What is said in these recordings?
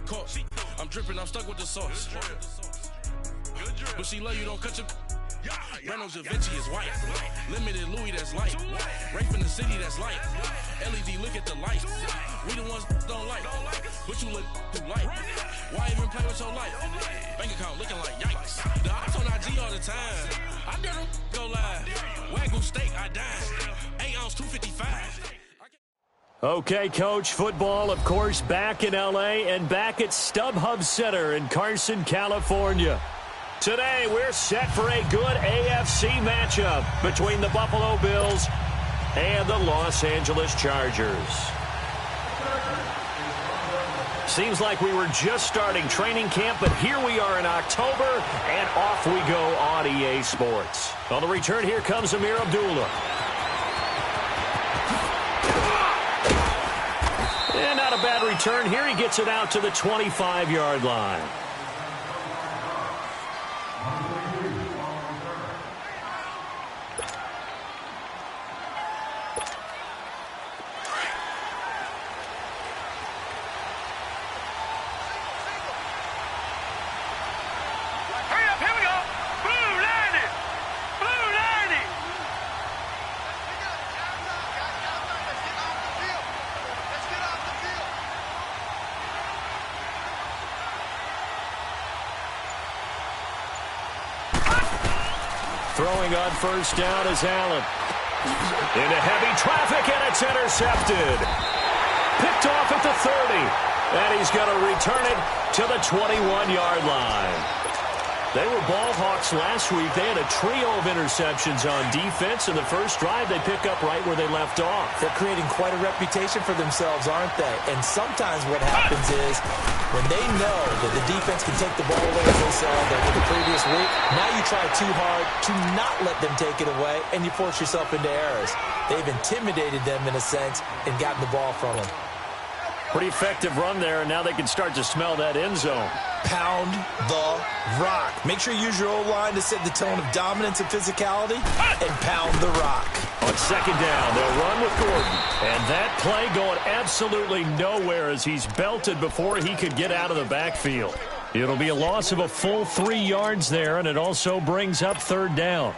caught. I'm dripping, I'm stuck with the sauce. But she love you, don't cut your. Reynolds Da Vinci is white. Limited Louis, that's light. Rape in the city, that's light. LED, look at the light. We the ones don't like. But you look too light. Why even play with your life? Bank account looking like yikes. The ops on IG all the time. I dare them go live. Wagyu steak, I dine. 8 ounce, 255. Okay, Coach, football, of course, back in L.A. and back at StubHub Center in Carson, California. Today, we're set for a good AFC matchup between the Buffalo Bills and the Los Angeles Chargers. Seems like we were just starting training camp, but here we are in October, and off we go on EA Sports. On the return, here comes Amir Abdullah. And not a bad return here. He gets it out to the 25-yard line. Throwing on first down is Allen. Into heavy traffic, and it's intercepted. Picked off at the 30. And he's going to return it to the 21-yard line. They were ball hawks last week. They had a trio of interceptions on defense. In the first drive, they pick up right where they left off. They're creating quite a reputation for themselves, aren't they? And sometimes what happens is when they know that the defense can take the ball away, as they saw the previous week, now you try too hard to not let them take it away, and you force yourself into errors. They've intimidated them in a sense and gotten the ball from them. Pretty effective run there, and now they can start to smell that end zone. Pound the rock. Make sure you use your O-line to set the tone of dominance and physicality, and pound the rock. On second down, they'll run with Gordon. And that play going absolutely nowhere as he's belted before he could get out of the backfield. It'll be a loss of a full 3 yards there, and it also brings up third down.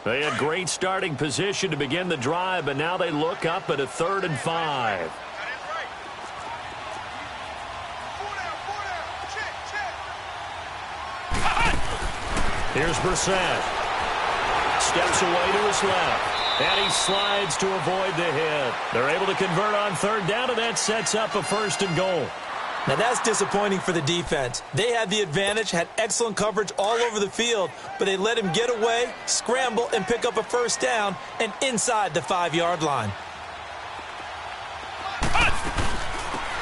They had great starting position to begin the drive, but now they look up at a 3rd and 5. Here's Brissett. Steps away to his left. And he slides to avoid the hit. They're able to convert on third down, and that sets up a 1st and goal. Now that's disappointing for the defense. They had the advantage, had excellent coverage all over the field, but they let him get away, scramble, and pick up a 1st down, and inside the 5-yard line.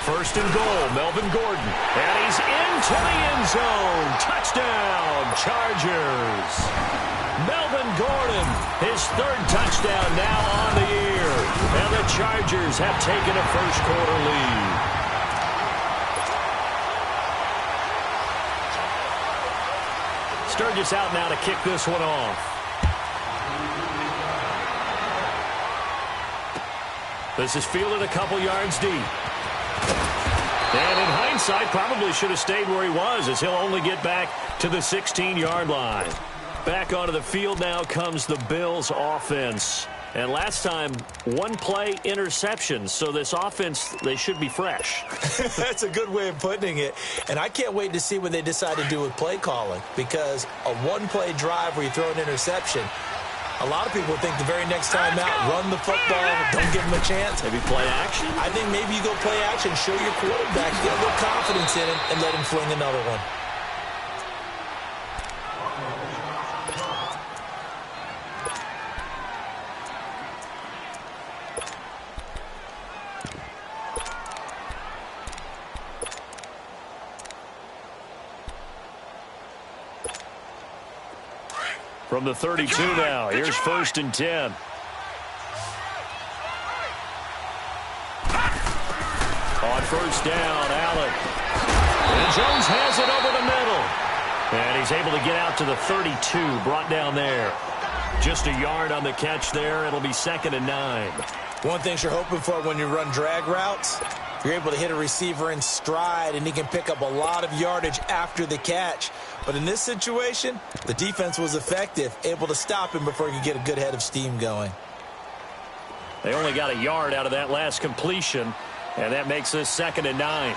1st and goal, Melvin Gordon. And he's into the end zone. Touchdown, Chargers. Melvin Gordon, his 3rd touchdown now on the year. And the Chargers have taken a first-quarter lead. Sturgis out now to kick this one off. This is fielded a couple yards deep. And in hindsight, probably should have stayed where he was, as he'll only get back to the 16-yard line. Back onto the field now comes the Bills offense. And last time, 1-play interception. So this offense, they should be fresh. That's a good way of putting it. And I can't wait to see what they decide to do with play calling, because a 1-play drive where you throw an interception, a lot of people think the very next time out, run the football, don't give them a chance. Maybe play action? I think maybe you go play action, show your quarterback, get a little confidence in him, and let him fling another one. From the 32 now, here's 1st and 10. On first down, Allen. And Jones has it over the middle. And he's able to get out to the 32, brought down there. Just a yard on the catch there. It'll be 2nd and 9. One thing you're hoping for when you run drag routes, you're able to hit a receiver in stride, and he can pick up a lot of yardage after the catch. But in this situation, the defense was effective, able to stop him before he could get a good head of steam going. They only got a yard out of that last completion, and that makes this 2nd and 9. All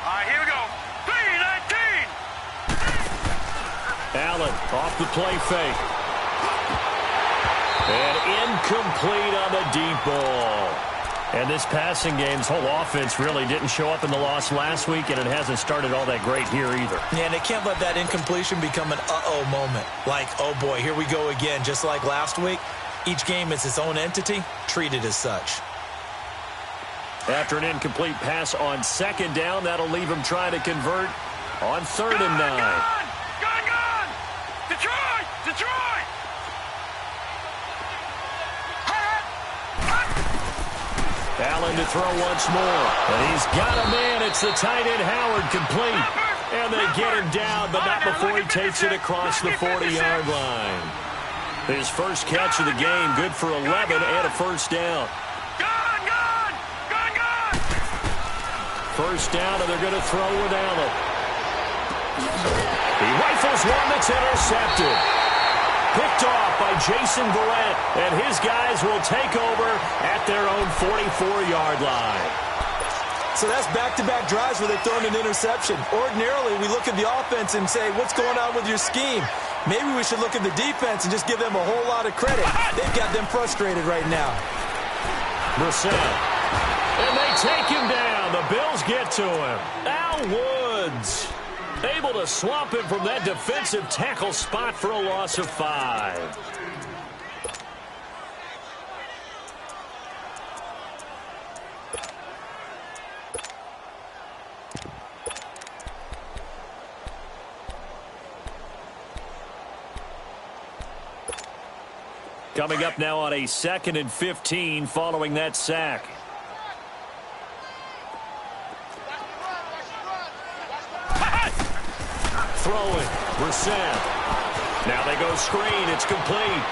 right, here we go. 3-19. Allen off the play fake. And incomplete on the deep ball. And this passing game's whole offense really didn't show up in the loss last week, and it hasn't started all that great here either. Yeah, and they can't let that incompletion become an uh-oh moment. Like, oh boy, here we go again. Just like last week, each game is its own entity, treated as such. After an incomplete pass on 2nd down, that'll leave him trying to convert on 3rd and 9. Gone! Detroit! Detroit! Allen to throw once more. And he's got a man. It's the tight end Howard, complete. And they get him down, but not before he takes it across the 40-yard line. His first catch of the game, good for 11 and a first down. Gone! First down, and they're going to throw with Allen. He rifles one that's intercepted. Picked off by Jason Verrett, and his guys will take over at their own 44-yard line. So that's back-to-back drives where they've thrown an interception. Ordinarily, we look at the offense and say, what's going on with your scheme? Maybe we should look at the defense and just give them a whole lot of credit. They've got them frustrated right now. Brissett. And they take him down. The Bills get to him. Al Woods able to swamp him from that defensive tackle spot for a loss of 5. Coming up now on a 2nd and 15 following that sack. Throwing, Brissett. Now they go screen. It's complete.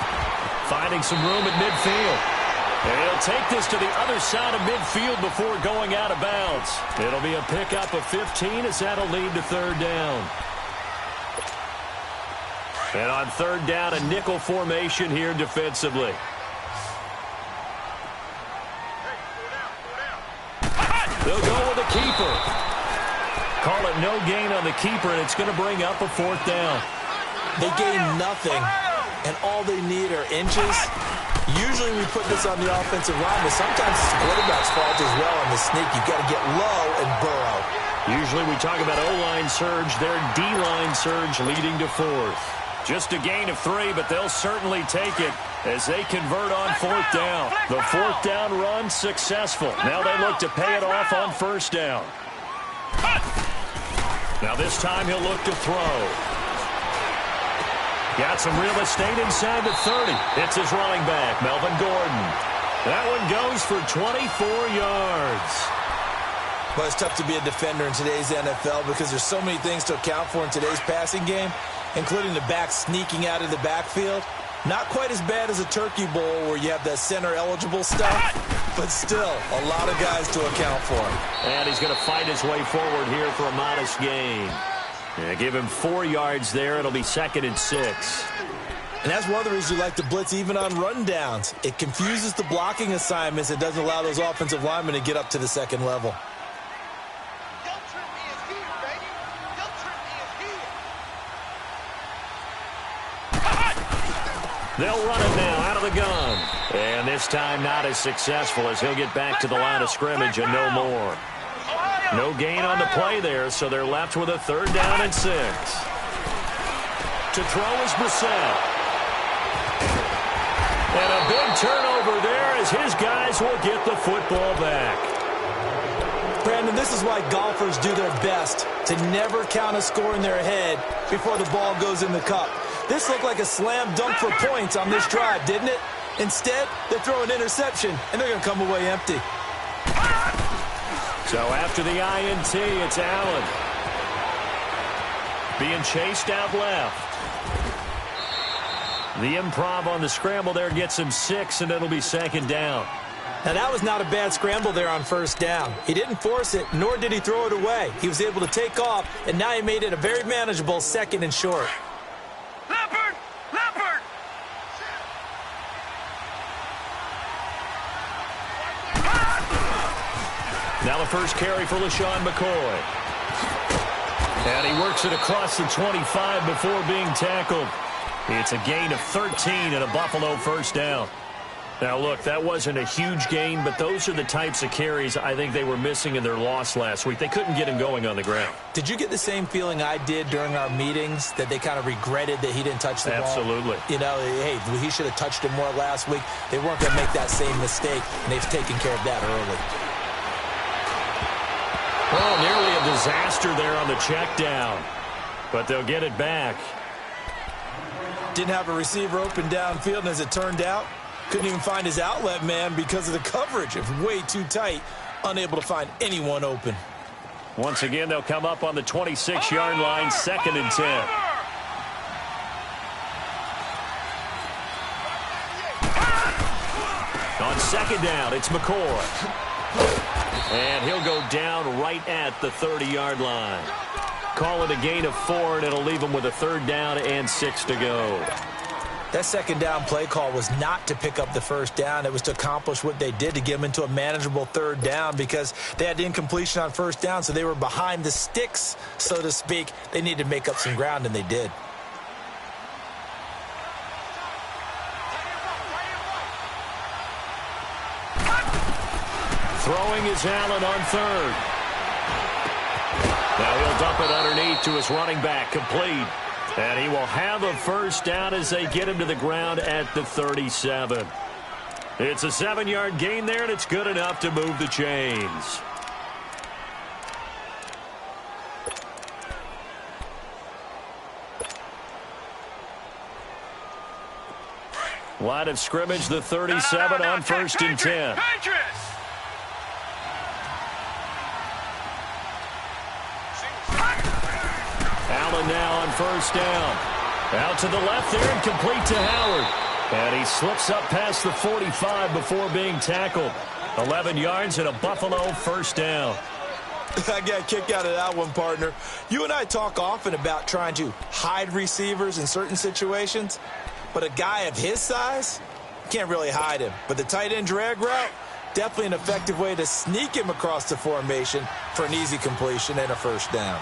Finding some room at midfield. And he'll take this to the other side of midfield before going out of bounds. It'll be a pickup of 15 as that'll lead to 3rd down. And on 3rd down, a nickel formation here defensively. They'll go with the keeper. Call it no gain on the keeper, and it's going to bring up a 4th down. They gain nothing, and all they need are inches. Usually we put this on the offensive line, but sometimes it's the quarterback's fault as well on the sneak. You've got to get low and burrow. Usually we talk about O-line surge, their D-line surge leading to 4th. Just a gain of 3, but they'll certainly take it as they convert on 4th down. The 4th down run successful. Now they look to pay it off on 1st down. Now this time he'll look to throw. Got some real estate inside the 30. It's his running back, Melvin Gordon. That one goes for 24 yards. Well, it's tough to be a defender in today's NFL because there's so many things to account for in today's passing game, including the back sneaking out of the backfield. Not quite as bad as a turkey bowl where you have that center-eligible stuff, but still a lot of guys to account for. And he's going to fight his way forward here for a modest gain. Yeah, give him 4 yards there. It'll be 2nd and 6. And that's one of the reasons you like to blitz even on rundowns. It confuses the blocking assignments. It doesn't allow those offensive linemen to get up to the 2nd level. They'll run it now out of the gun. And this time not as successful as he'll get back to the line of scrimmage and no more. No gain on the play there, so they're left with a 3rd down and 6. To throw is Brissett. And a big turnover there as his guys will get the football back. Brandon, this is why golfers do their best to never count a score in their head before the ball goes in the cup. This looked like a slam dunk for points on this drive, didn't it? Instead, they throw an interception, and they're going to come away empty. So after the INT, it's Allen. being chased out left. The improv on the scramble there gets him 6, and it'll be second down. Now, that was not a bad scramble there on first down. He didn't force it, nor did he throw it away. He was able to take off, and now he made it a very manageable 2nd and short. Leopard! Leopard! Now the first carry for LaShawn McCoy. And he works it across the 25 before being tackled. It's a gain of 13 and a Buffalo first down. Now, look, that wasn't a huge gain, but those are the types of carries I think they were missing in their loss last week. They couldn't get him going on the ground. Did you get the same feeling I did during our meetings, that they kind of regretted that he didn't touch the ball? Absolutely. You know, hey, he should have touched it more last week. They weren't going to make that same mistake, and they've taken care of that early. Oh, nearly a disaster there on the check down, but they'll get it back. Didn't have a receiver open downfield, and as it turned out, couldn't even find his outlet man because of the coverage. It was way too tight, unable to find anyone open. Once again, they'll come up on the 26-yard line, 2nd and 10. On second down, it's McCoy. And he'll go down right at the 30-yard line. Call it a gain of 4, and it'll leave him with a 3rd down and 6 to go. That second down play call was not to pick up the first down. It was to accomplish what they did, to get them into a manageable 3rd down, because they had incompletion on first down, so they were behind the sticks, so to speak. They needed to make up some ground, and they did. Throwing is Allen on 3rd. Now he'll dump it underneath to his running back, complete. And he will have a first down as they get him to the ground at the 37. It's a 7-yard gain there, and it's good enough to move the chains. Line of scrimmage, the 37 on 1st and 10. Allen now on first down. Out to the left there and complete to Howard. And he slips up past the 45 before being tackled. 11 yards and a Buffalo first down. I got a kick out of that one, partner. You and I talk often about trying to hide receivers in certain situations, but a guy of his size, can't really hide him. But the tight end drag route, definitely an effective way to sneak him across the formation for an easy completion and a first down.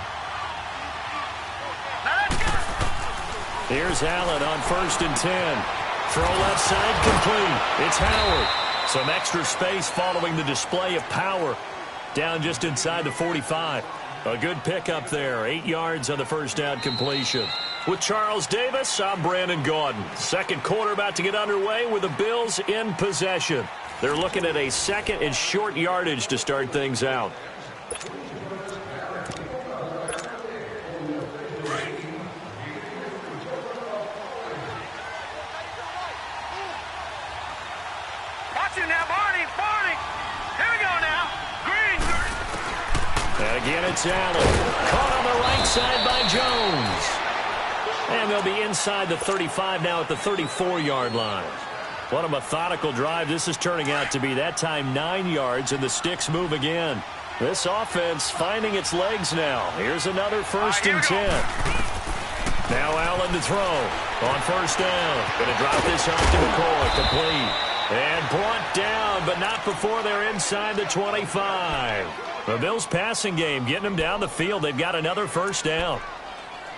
Here's Allen on 1st and 10. Throw left side, complete. It's Howard. Some extra space following the display of power. Down just inside the 45. A good pickup there. 8 yards on the first down completion. With Charles Davis, I'm Brandon Gaudin. Second quarter about to get underway with the Bills in possession. They're looking at a 2nd and short yardage to start things out. Again, it's Allen. Caught on the right side by Jones. And they'll be inside the 35 now at the 34-yard line. What a methodical drive this is turning out to be. That time 9 yards, and the sticks move again. This offense finding its legs now. Here's another 1st and 10. Now Allen to throw on first down. Going to drop this off to McCoy, complete. And brought down, but not before they're inside the 25. The Bills' passing game getting them down the field. They've got another first down.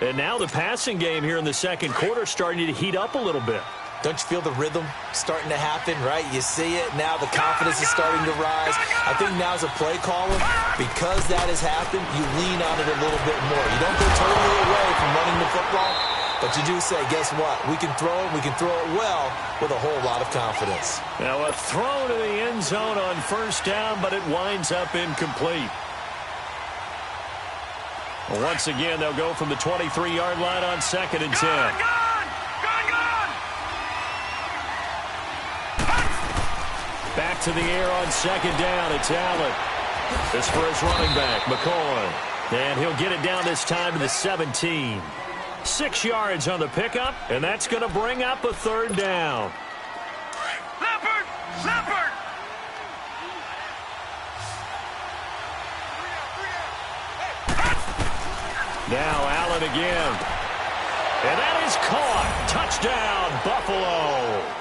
And now the passing game here in the second quarter starting to heat up a little bit. Don't you feel the rhythm starting to happen, right? You see it now. The confidence is starting to rise. I think now as a play caller, because that has happened, you lean on it a little bit more. You don't go totally away from running the football, but you do say, guess what? We can throw it. We can throw it well with a whole lot of confidence. Now a throw to the end zone on first down, but it winds up incomplete. Once again, they'll go from the 23-yard line on 2nd and 10. Back to the air on 2nd down. It's Allen. This for his running back, McCoy. And he'll get it down this time to the 17. 6 yards on the pickup, and that's going to bring up a third down. Leopard! Leopard! Now Allen again. And that is caught. Touchdown, Buffalo.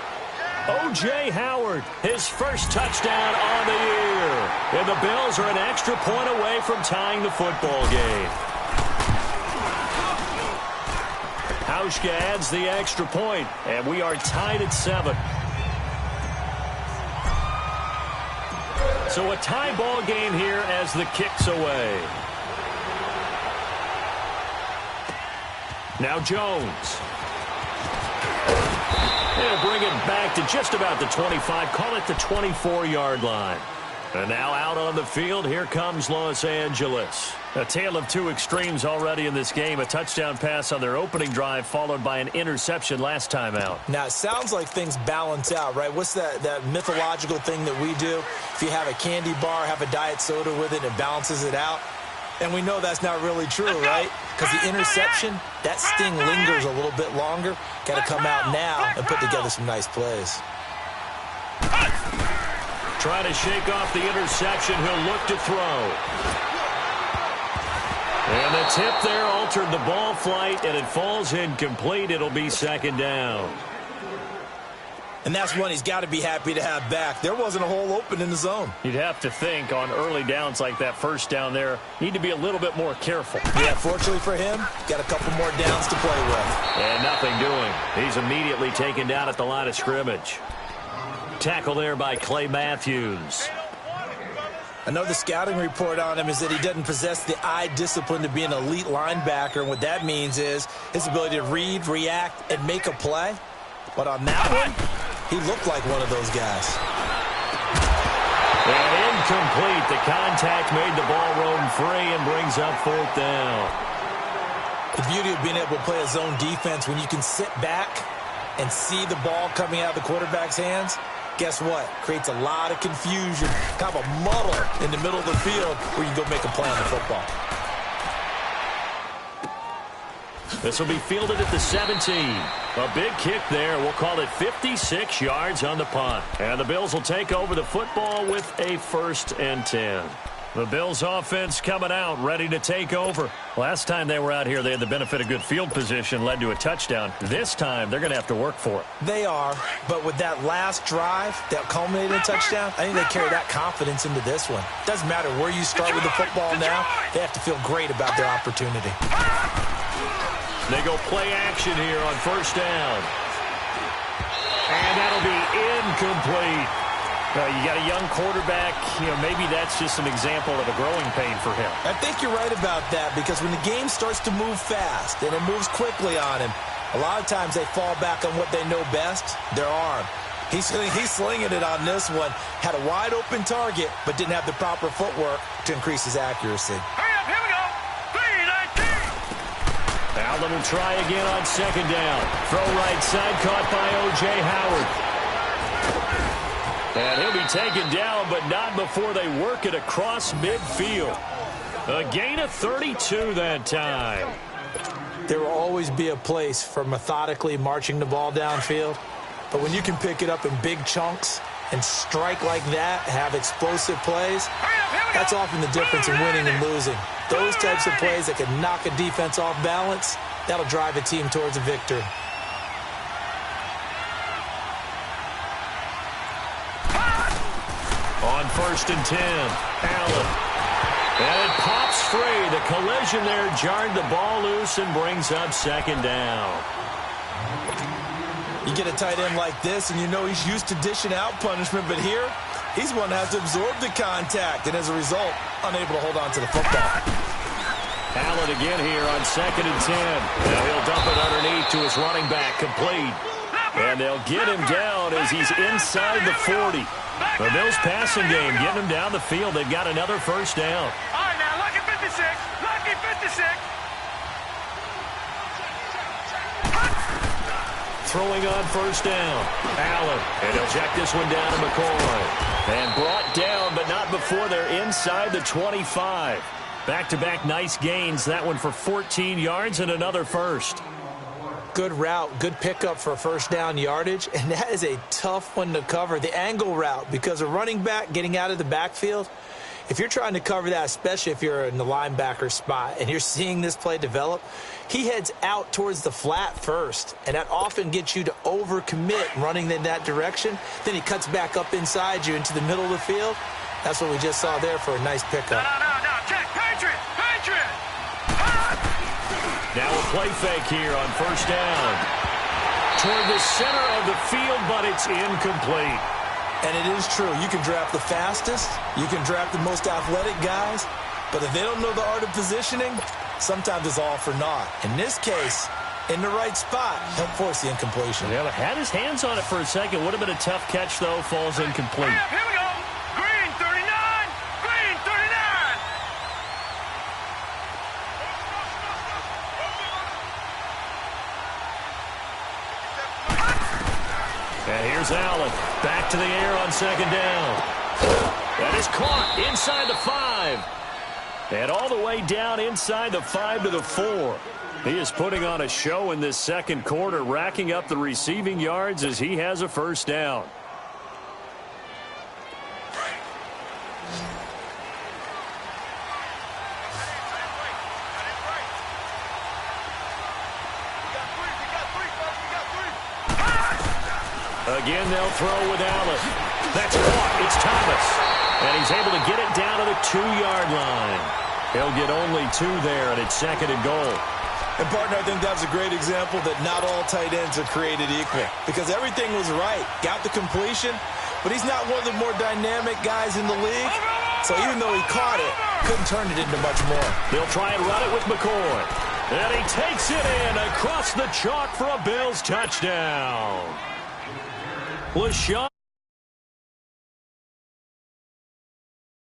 O.J. Howard, his first touchdown on the year. And the Bills are an extra point away from tying the football game. Hauschka adds the extra point, and we are tied at 7. So a tie ball game here as the kick's away. Now Jones. They'll bring it back to just about the 25. Call it the 24-yard line. And now out on the field, here comes Los Angeles. A tale of two extremes already in this game. A touchdown pass on their opening drive, followed by an interception last time out. Now, it sounds like things balance out, right? What's that mythological thing that we do? If you have a candy bar, have a diet soda with it, it balances it out. And we know that's not really true, right? Because the interception, that sting lingers a little bit longer. Got to come out now and put together some nice plays. Trying to shake off the interception. He'll look to throw. And the tip there altered the ball flight, and it falls incomplete. It'll be second down. And that's one he's got to be happy to have back. There wasn't a hole open in the zone. You'd have to think on early downs like that first down there, need to be a little bit more careful. Yeah, fortunately for him, got a couple more downs to play with. And nothing doing. He's immediately taken down at the line of scrimmage. Tackle there by Clay Matthews. I know the scouting report on him is that he doesn't possess the eye discipline to be an elite linebacker. And what that means is his ability to read, react, and make a play. But on that one, he looked like one of those guys. And incomplete. The contact made the ball roam free and brings up fourth down. The beauty of being able to play a zone defense when you can sit back and see the ball coming out of the quarterback's hands, guess what? Creates a lot of confusion, kind of a muddle in the middle of the field where you can go make a play on the football. This will be fielded at the 17. A big kick there. We'll call it 56 yards on the punt. And the Bills will take over the football with a 1st and 10. The Bills offense coming out, ready to take over. Last time they were out here, they had the benefit of good field position, led to a touchdown. This time, they're going to have to work for it. They are, but with that last drive that culminated in a touchdown, I think they carry that confidence into this one. Doesn't matter where you start with the football now, they have to feel great about their opportunity. They go play action here on first down. And that'll be incomplete. You got a young quarterback, maybe that's just an example of a growing pain for him. I think you're right about that because when the game starts to move fast and it moves quickly on him, a lot of times they fall back on what they know best, their arm. He's slinging it on this one. Had a wide open target, but didn't have the proper footwork to increase his accuracy. Hurry up, here we go. 3-19. Allen will try again on second down. Throw right side, caught by O.J. Howard. And he'll be taken down, but not before they work it across midfield. A gain of 32 that time. There will always be a place for methodically marching the ball downfield. But when you can pick it up in big chunks and strike like that, have explosive plays, that's often the difference in winning and losing. Those types of plays that can knock a defense off balance, that'll drive a team towards a victory. On 1st and 10, Allen. And it pops free. The collision there jarred the ball loose and brings up second down. You get a tight end like this, and you know he's used to dishing out punishment, but here, he's one that has to absorb the contact, and as a result, unable to hold on to the football. Allen again here on 2nd and 10. Now he'll dump it underneath to his running back, complete. And they'll get him down as he's inside the 40. The Bills passing game, getting him down the field. They've got another first down. All right, now, lucky 56. Lucky 56. Throwing on first down. Allen. And he'll check this one down to McCoy. And brought down, but not before they're inside the 25. Back-to-back nice gains. That one for 14 yards and another first. Good route, good pickup for first down yardage, and that is a tough one to cover, the angle route, because a running back getting out of the backfield, if you're trying to cover that, especially if you're in the linebacker spot and you're seeing this play develop, he heads out towards the flat first, and that often gets you to overcommit running in that direction. Then he cuts back up inside you into the middle of the field. That's what we just saw there for a nice pickup. No. Check. Patriot. Now a play fake here on first down. Toward the center of the field, but it's incomplete. And it is true. You can draft the fastest. You can draft the most athletic guys. But if they don't know the art of positioning, sometimes it's all for naught. In this case, in the right spot, help force the incompletion. Yeah, had his hands on it for a second. Would have been a tough catch, though. Falls incomplete. Here we go. Green 39. Green 39. And here's Allen. Back to the air on second down. That is caught inside the 5. And all the way down inside the 5 to the 4. He is putting on a show in this second quarter, racking up the receiving yards as he has a first down. Again, they'll throw with Allen. That's caught. It's Thomas. And he's able to get it down to the 2-yard line. He'll get only 2 there, and it's second and goal. And, partner, I think that's a great example that not all tight ends are created equal. Because everything was right. Got the completion, but he's not one of the more dynamic guys in the league. So even though he caught it, couldn't turn it into much more. They'll try and run it with McCoy. And he takes it in across the chalk for a Bills touchdown. LaShawn